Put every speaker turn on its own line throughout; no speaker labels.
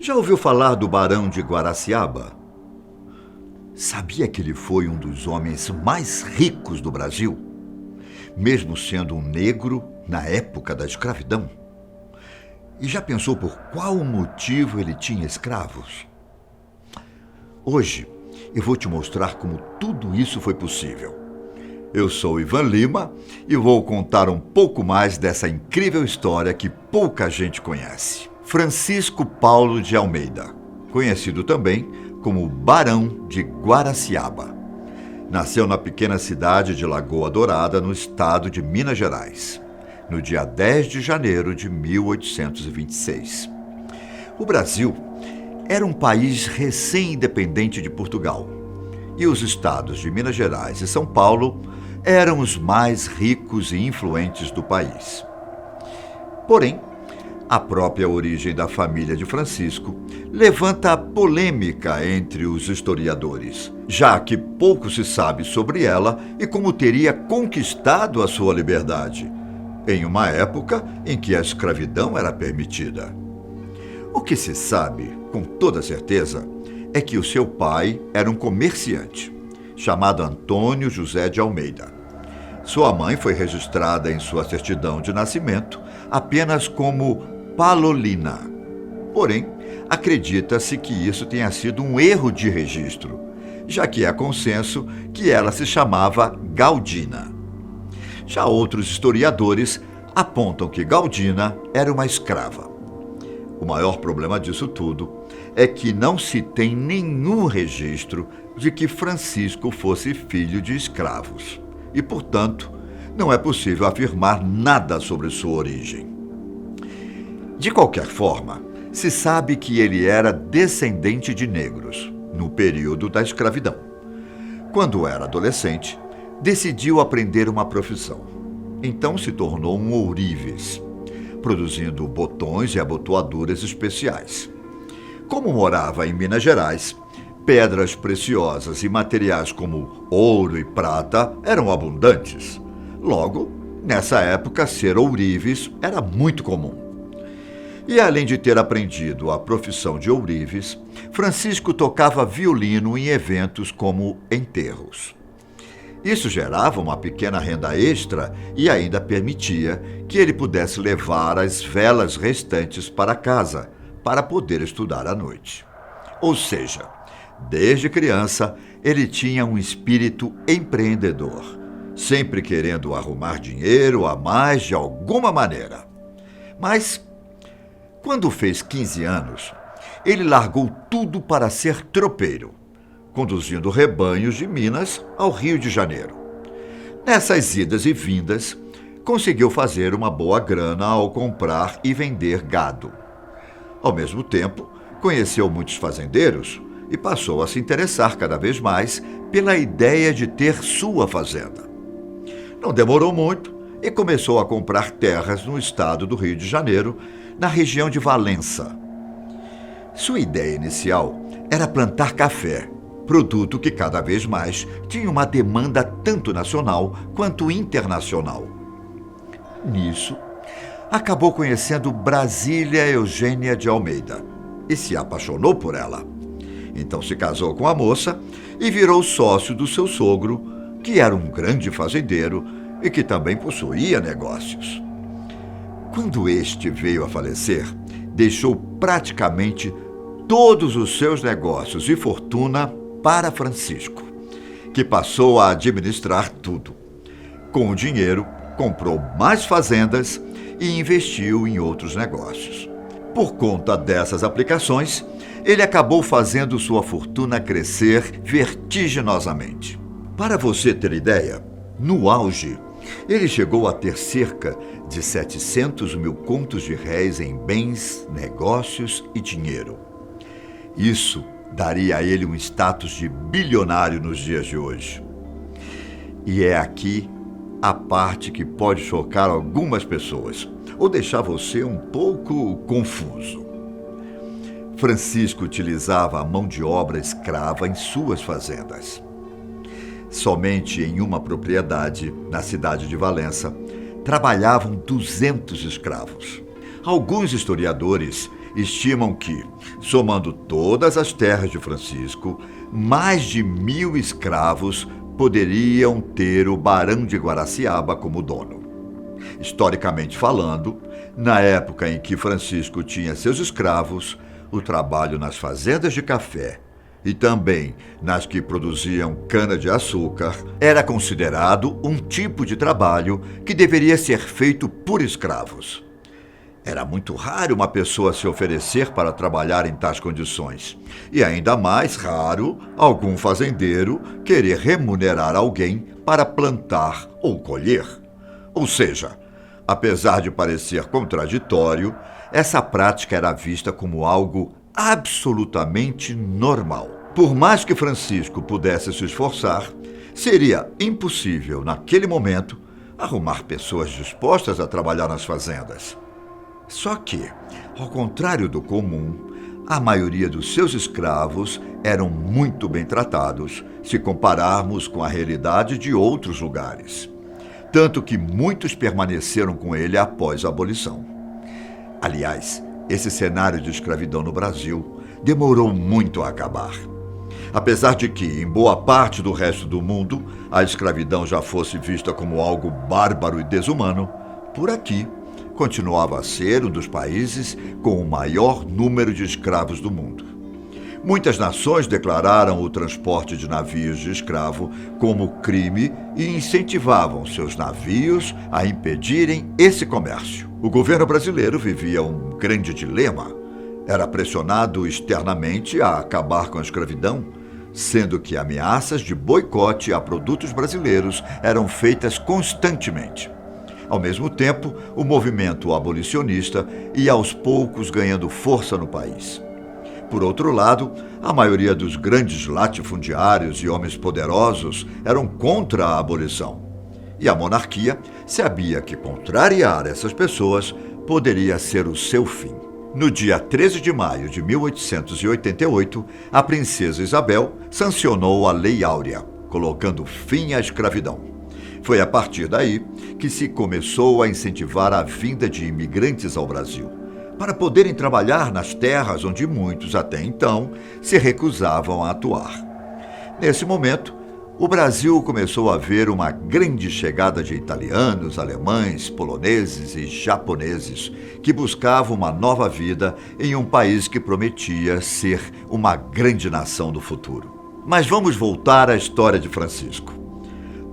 Já ouviu falar do Barão de Guaraciaba? Sabia que ele foi um dos homens mais ricos do Brasil, mesmo sendo um negro na época da escravidão? E já pensou por qual motivo ele tinha escravos? Hoje eu vou te mostrar como tudo isso foi possível. Eu sou Ivan Lima e vou contar um pouco mais dessa incrível história que pouca gente conhece. Francisco Paulo de Almeida, conhecido também como Barão de Guaraciaba, nasceu na pequena cidade de Lagoa Dourada, no estado de Minas Gerais, no dia 10 de janeiro de 1826. O Brasil era um país recém-independente de Portugal, e os estados de Minas Gerais e São Paulo eram os mais ricos e influentes do país. Porém, a própria origem da família de Francisco levanta polêmica entre os historiadores, já que pouco se sabe sobre ela e como teria conquistado a sua liberdade, em uma época em que a escravidão era permitida. O que se sabe, com toda certeza, é que o seu pai era um comerciante, chamado Antônio José de Almeida. Sua mãe foi registrada em sua certidão de nascimento apenas como Palolina. Porém, acredita-se que isso tenha sido um erro de registro, já que é consenso que ela se chamava Galdina. Já outros historiadores apontam que Galdina era uma escrava. O maior problema disso tudo é que não se tem nenhum registro de que Francisco fosse filho de escravos e, portanto, não é possível afirmar nada sobre sua origem. De qualquer forma, se sabe que ele era descendente de negros, no período da escravidão. Quando era adolescente, decidiu aprender uma profissão. Então se tornou um ourives, produzindo botões e abotoaduras especiais. Como morava em Minas Gerais, pedras preciosas e materiais como ouro e prata eram abundantes. Logo, nessa época, ser ourives era muito comum. E além de ter aprendido a profissão de ourives, Francisco tocava violino em eventos como enterros. Isso gerava uma pequena renda extra e ainda permitia que ele pudesse levar as velas restantes para casa, para poder estudar à noite. Ou seja, desde criança, ele tinha um espírito empreendedor, sempre querendo arrumar dinheiro a mais de alguma maneira. Mas, quando fez 15 anos, ele largou tudo para ser tropeiro, conduzindo rebanhos de Minas ao Rio de Janeiro. Nessas idas e vindas, conseguiu fazer uma boa grana ao comprar e vender gado. Ao mesmo tempo, conheceu muitos fazendeiros e passou a se interessar cada vez mais pela ideia de ter sua fazenda. Não demorou muito e começou a comprar terras no estado do Rio de Janeiro, na região de Valença. Sua ideia inicial era plantar café, produto que cada vez mais tinha uma demanda tanto nacional quanto internacional. Nisso, acabou conhecendo Brasília Eugênia de Almeida e se apaixonou por ela. Então se casou com a moça e virou sócio do seu sogro, que era um grande fazendeiro e que também possuía negócios. Quando este veio a falecer, deixou praticamente todos os seus negócios e fortuna para Francisco, que passou a administrar tudo. Com o dinheiro, comprou mais fazendas e investiu em outros negócios. Por conta dessas aplicações, ele acabou fazendo sua fortuna crescer vertiginosamente. Para você ter ideia, no auge, ele chegou a ter cerca de 700 mil contos de réis em bens, negócios e dinheiro. Isso daria a ele um status de bilionário nos dias de hoje. E é aqui a parte que pode chocar algumas pessoas ou deixar você um pouco confuso. Francisco utilizava a mão de obra escrava em suas fazendas. Somente em uma propriedade, na cidade de Valença, trabalhavam 200 escravos. Alguns historiadores estimam que, somando todas as terras de Francisco, mais de 1.000 escravos poderiam ter o Barão de Guaraciaba como dono. Historicamente falando, na época em que Francisco tinha seus escravos, o trabalho nas fazendas de café e também nas que produziam cana-de-açúcar era considerado um tipo de trabalho que deveria ser feito por escravos. Era muito raro uma pessoa se oferecer para trabalhar em tais condições. E ainda mais raro algum fazendeiro querer remunerar alguém para plantar ou colher. Ou seja, apesar de parecer contraditório, essa prática era vista como algo absolutamente normal. Por mais que Francisco pudesse se esforçar, seria impossível, naquele momento, arrumar pessoas dispostas a trabalhar nas fazendas. Só que, ao contrário do comum, a maioria dos seus escravos eram muito bem tratados, se compararmos com a realidade de outros lugares. Tanto que muitos permaneceram com ele após a abolição. Aliás, esse cenário de escravidão no Brasil demorou muito a acabar. Apesar de que, em boa parte do resto do mundo, a escravidão já fosse vista como algo bárbaro e desumano, por aqui, continuava a ser um dos países com o maior número de escravos do mundo. Muitas nações declararam o transporte de navios de escravo como crime e incentivavam seus navios a impedirem esse comércio. O governo brasileiro vivia um grande dilema. Era pressionado externamente a acabar com a escravidão, sendo que ameaças de boicote a produtos brasileiros eram feitas constantemente. Ao mesmo tempo, o movimento abolicionista ia aos poucos ganhando força no país. Por outro lado, a maioria dos grandes latifundiários e homens poderosos eram contra a abolição. E a monarquia sabia que contrariar essas pessoas poderia ser o seu fim. No dia 13 de maio de 1888, a princesa Isabel sancionou a Lei Áurea, colocando fim à escravidão. Foi a partir daí que se começou a incentivar a vinda de imigrantes ao Brasil, para poderem trabalhar nas terras onde muitos, até então, se recusavam a atuar. Nesse momento, o Brasil começou a ver uma grande chegada de italianos, alemães, poloneses e japoneses que buscavam uma nova vida em um país que prometia ser uma grande nação do futuro. Mas vamos voltar à história de Francisco.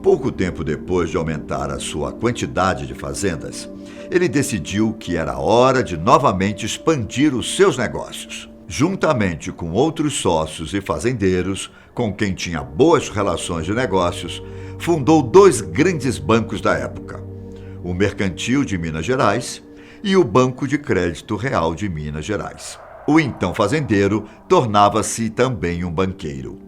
Pouco tempo depois de aumentar a sua quantidade de fazendas, ele decidiu que era hora de novamente expandir os seus negócios. Juntamente com outros sócios e fazendeiros, com quem tinha boas relações de negócios, fundou 2 grandes bancos da época: o Mercantil de Minas Gerais e o Banco de Crédito Real de Minas Gerais. O então fazendeiro tornava-se também um banqueiro.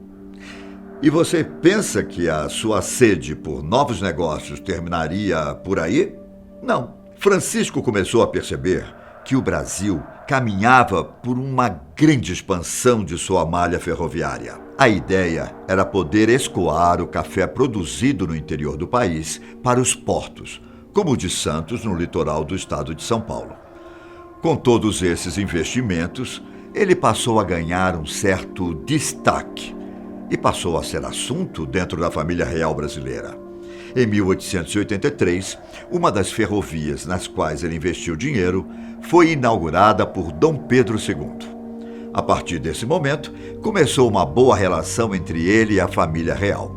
E você pensa que a sua sede por novos negócios terminaria por aí? Não. Francisco começou a perceber que o Brasil caminhava por uma grande expansão de sua malha ferroviária. A ideia era poder escoar o café produzido no interior do país para os portos, como o de Santos, no litoral do estado de São Paulo. Com todos esses investimentos, ele passou a ganhar um certo destaque e passou a ser assunto dentro da família real brasileira. Em 1883, uma das ferrovias nas quais ele investiu dinheiro foi inaugurada por Dom Pedro II. A partir desse momento, começou uma boa relação entre ele e a família real.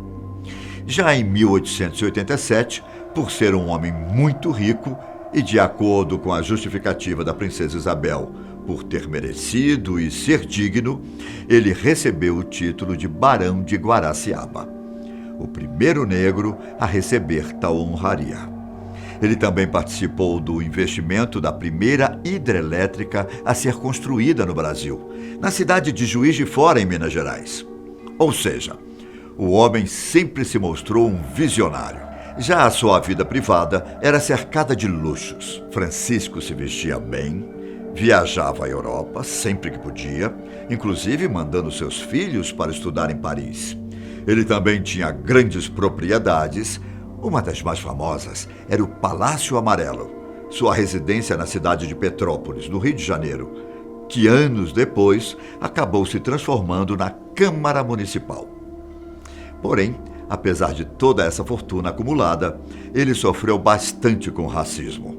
Já em 1887, por ser um homem muito rico e de acordo com a justificativa da princesa Isabel, por ter merecido e ser digno, ele recebeu o título de Barão de Guaraciaba, o primeiro negro a receber tal honraria. Ele também participou do investimento da primeira hidrelétrica a ser construída no Brasil, na cidade de Juiz de Fora, em Minas Gerais. Ou seja, o homem sempre se mostrou um visionário. Já a sua vida privada era cercada de luxos. Francisco se vestia bem, viajava à Europa sempre que podia, inclusive mandando seus filhos para estudar em Paris. Ele também tinha grandes propriedades. Uma das mais famosas era o Palácio Amarelo, sua residência na cidade de Petrópolis, no Rio de Janeiro, que anos depois acabou se transformando na Câmara Municipal. Porém, apesar de toda essa fortuna acumulada, ele sofreu bastante com o racismo.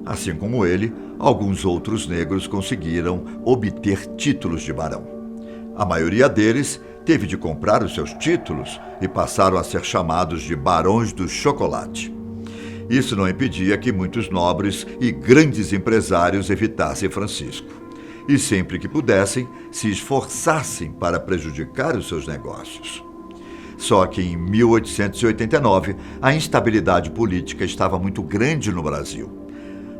Assim como ele, alguns outros negros conseguiram obter títulos de barão. A maioria deles teve de comprar os seus títulos e passaram a ser chamados de barões do chocolate. Isso não impedia que muitos nobres e grandes empresários evitassem Francisco e, sempre que pudessem, se esforçassem para prejudicar os seus negócios. Só que em 1889, a instabilidade política estava muito grande no Brasil.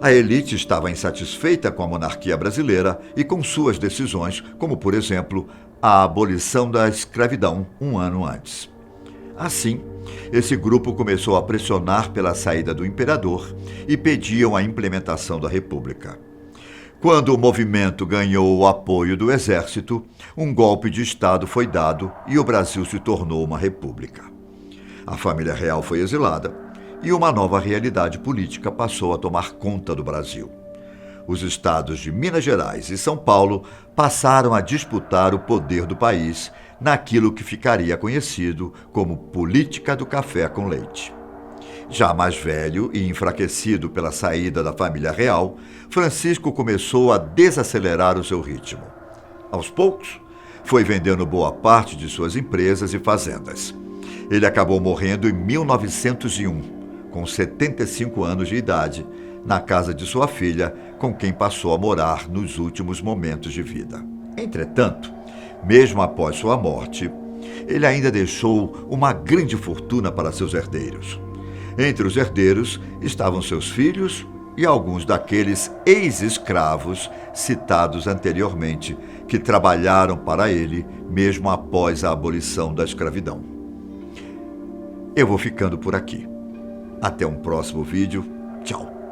A elite estava insatisfeita com a monarquia brasileira e com suas decisões, como, por exemplo, a abolição da escravidão um ano antes. Assim, esse grupo começou a pressionar pela saída do imperador e pediam a implementação da República. Quando o movimento ganhou o apoio do exército, um golpe de Estado foi dado e o Brasil se tornou uma república. A família real foi exilada e uma nova realidade política passou a tomar conta do Brasil. Os estados de Minas Gerais e São Paulo passaram a disputar o poder do país naquilo que ficaria conhecido como política do café com leite. Já mais velho e enfraquecido pela saída da família real, Francisco começou a desacelerar o seu ritmo. Aos poucos, foi vendendo boa parte de suas empresas e fazendas. Ele acabou morrendo em 1901, com 75 anos de idade, na casa de sua filha, com quem passou a morar nos últimos momentos de vida. Entretanto, mesmo após sua morte, ele ainda deixou uma grande fortuna para seus herdeiros. Entre os herdeiros estavam seus filhos e alguns daqueles ex-escravos citados anteriormente, que trabalharam para ele mesmo após a abolição da escravidão. Eu vou ficando por aqui. Até um próximo vídeo. Tchau.